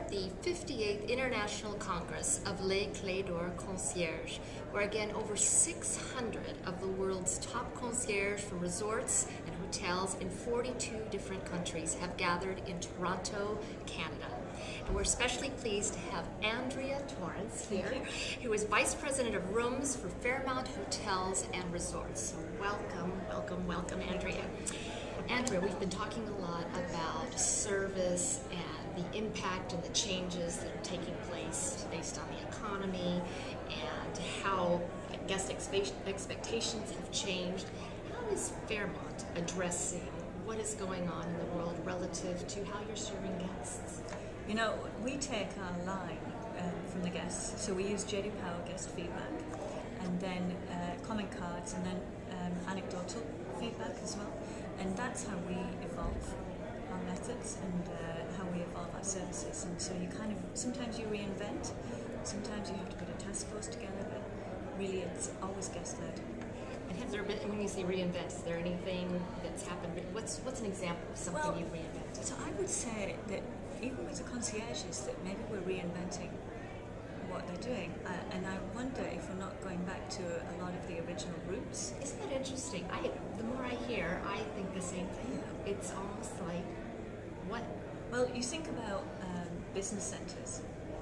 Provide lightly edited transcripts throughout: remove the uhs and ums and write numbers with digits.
at the 58th International Congress of Les Clés d'Or Concierge, where again over 600 of the world's top concierge for resorts and hotels in 42 different countries have gathered in Toronto, Canada. And we're especially pleased to have Andrea Torrance here, who is Vice President of Rooms for Fairmont Hotels and Resorts. So welcome, welcome, welcome, Andrea. Andrea, we've been talking a lot about service and the impact and the changes that are taking place based on the economy and how guest expectations have changed. How is Fairmont addressing what is going on in the world relative to how you're serving guests? You know, we take our line from the guests, so we use JD Power guest feedback, and then comment cards, and then anecdotal feedback as well, and that's how we evolve our methods and how we evolve our services. And so you kind of, sometimes you reinvent, sometimes you have to put a task force together, but really it's always guest-led. And has there been, when you say reinvent, is there anything that's happened? What's an example of something you've reinvented? So I would say that even with the concierges, that maybe we're reinventing what they're doing, and I wonder if we're not going back to a lot of the original roots. Isn't that interesting? The more I hear, I think the same thing. It's almost like, what? Well, you think about business centres.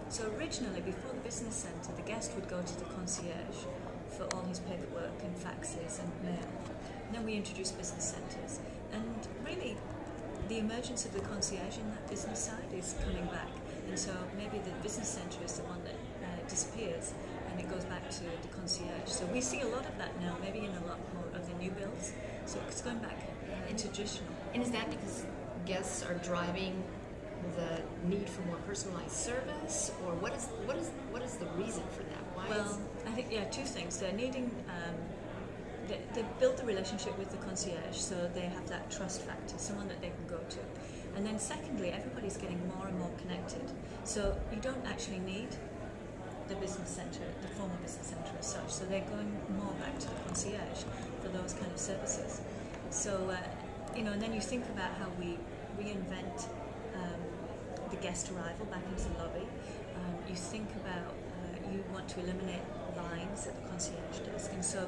So originally, before the business centre, the guest would go to the concierge for all his paperwork and faxes and mail. And then we introduced business centres, and really the emergence of the concierge in that business side is coming back. And so maybe the business centre is the one that disappears, and it goes back to the concierge. So we see a lot of that now, maybe in a lot more of the new builds. So it's going back into traditional. And is that because guests are driving the need for more personalized service, or what is the reason for that? I think two things. They're needing. They build the relationship with the concierge, so they have that trust factor, someone that they can go to. And then secondly, everybody's getting more and more connected. So you don't actually need the business centre, the former business centre as such. So they're going more back to the concierge for those kind of services. So, and then you think about how we reinvent the guest arrival back into the lobby. You think about you want to eliminate lines at the concierge desk, and so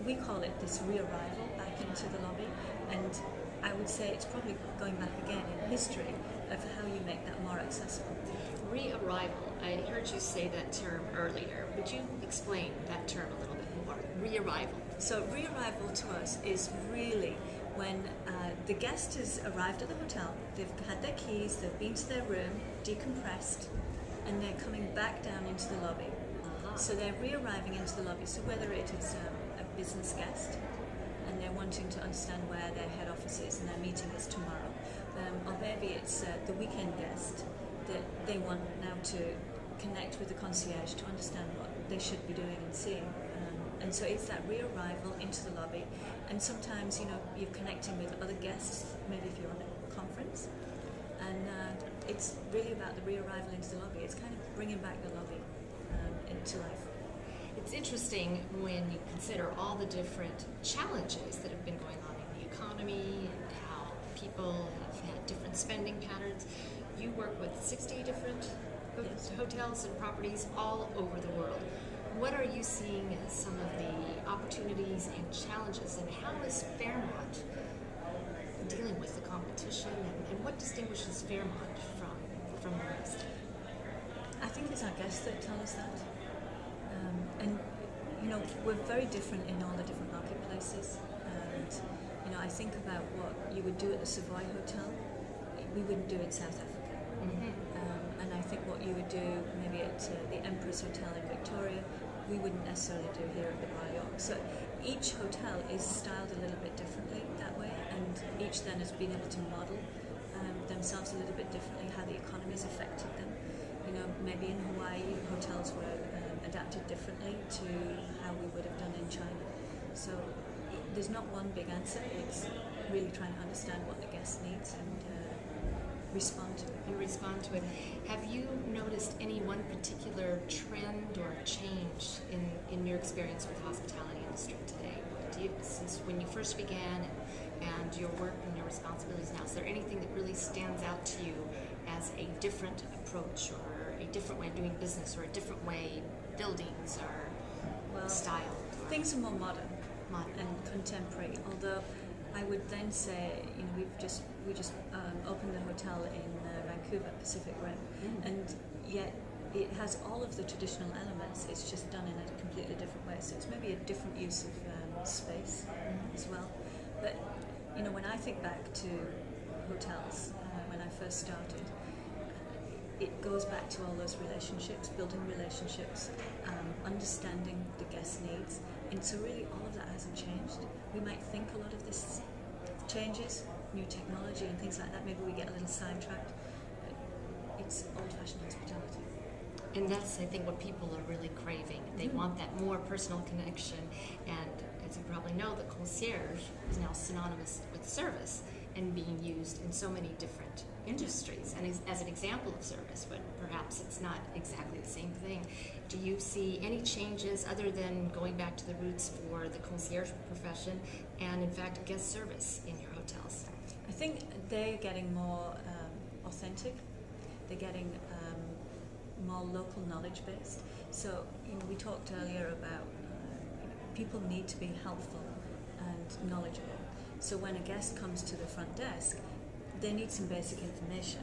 we call it this re-arrival back into the lobby. And I would say it's probably going back again in history of how you make that more accessible. Re-arrival. I heard you say that term earlier. Would you explain that term a little bit more? Re-arrival. So re-arrival to us is really when the guest has arrived at the hotel, they've had their keys, they've been to their room, decompressed, and they're coming back down into the lobby. So they're re-arriving into the lobby. So whether it is a business guest and they're wanting to understand where their head office is and their meeting is tomorrow, or maybe it's the weekend guest that they want now to connect with the concierge to understand what they should be doing and seeing. And so it's that re-arrival into the lobby. And sometimes, you're connecting with other guests, maybe if you're on a conference. And it's really about the re-arrival into the lobby. It's kind of bringing back the lobby into life. It's interesting when you consider all the different challenges that have been going on in the economy and how people have had different spending patterns. You work with 60 different hotels and properties all over the world. What are you seeing as some of the opportunities and challenges, and how is Fairmont dealing with the competition, and what distinguishes Fairmont from the rest? I think it's our guests that tell us that. We're very different in all the different marketplaces. And, I think about what you would do at the Savoy Hotel, we wouldn't do in South Africa. Mm-hmm. And I think what you would do maybe at the Empress Hotel in Victoria, we wouldn't necessarily do here at the Royal York. So each hotel is styled a little bit differently that way, and each then has been able to model themselves a little bit differently, how the economy has affected them. Maybe in Hawaii, hotels were adapted differently to how we would have done in China. So there's not one big answer. It's really trying to understand what the guest needs and respond to it. Have you noticed any one particular trend or change in your experience with the hospitality industry today? Since when you first began and your work and your responsibilities now, is there anything that really stands out to you as a different approach or a different way of doing business or a different way buildings are styled? Things are more modern Modern. and contemporary. Although I would then say, we just opened a hotel in Vancouver, Pacific Rim, and yet it has all of the traditional elements. It's just done in a completely different way. So it's maybe a different use of space as well. But when I think back to hotels, when I first started, it goes back to all those relationships, building relationships, understanding the guest needs. And so really all of that hasn't changed. We might think a lot of this changes, new technology and things like that. Maybe we get a little sidetracked. But it's old-fashioned hospitality. And that's, I think, what people are really craving. They want that more personal connection. And as you probably know, the concierge is now synonymous with service and being used in so many different industries and as an example of service, but perhaps it's not exactly the same thing. Do you see any changes other than going back to the roots for the concierge profession and, in fact, guest service in your hotels? I think they're getting more authentic. They're getting more local knowledge based. So, we talked earlier about people need to be helpful and knowledgeable. So when a guest comes to the front desk, they need some basic information.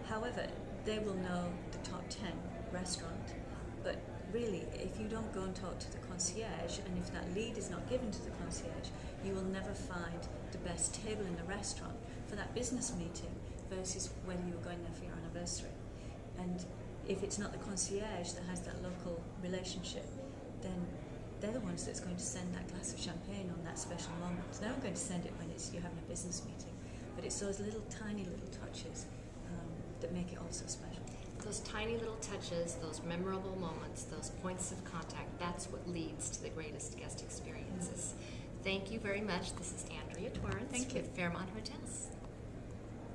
However, they will know the top 10 restaurant, but really, if you don't go and talk to the concierge, and if that lead is not given to the concierge, you will never find the best table in the restaurant for that business meeting versus whether you were going there for your anniversary. And if it's not the concierge that has that local relationship, then they're the ones that's going to send that glass of champagne on that special moment. They're not going to send it when you're having a business meeting. But it's those tiny little touches that make it all so special. Those tiny little touches, those memorable moments, those points of contact, that's what leads to the greatest guest experiences. Thank you very much. This is Andrea Torrance with Fairmont Hotels.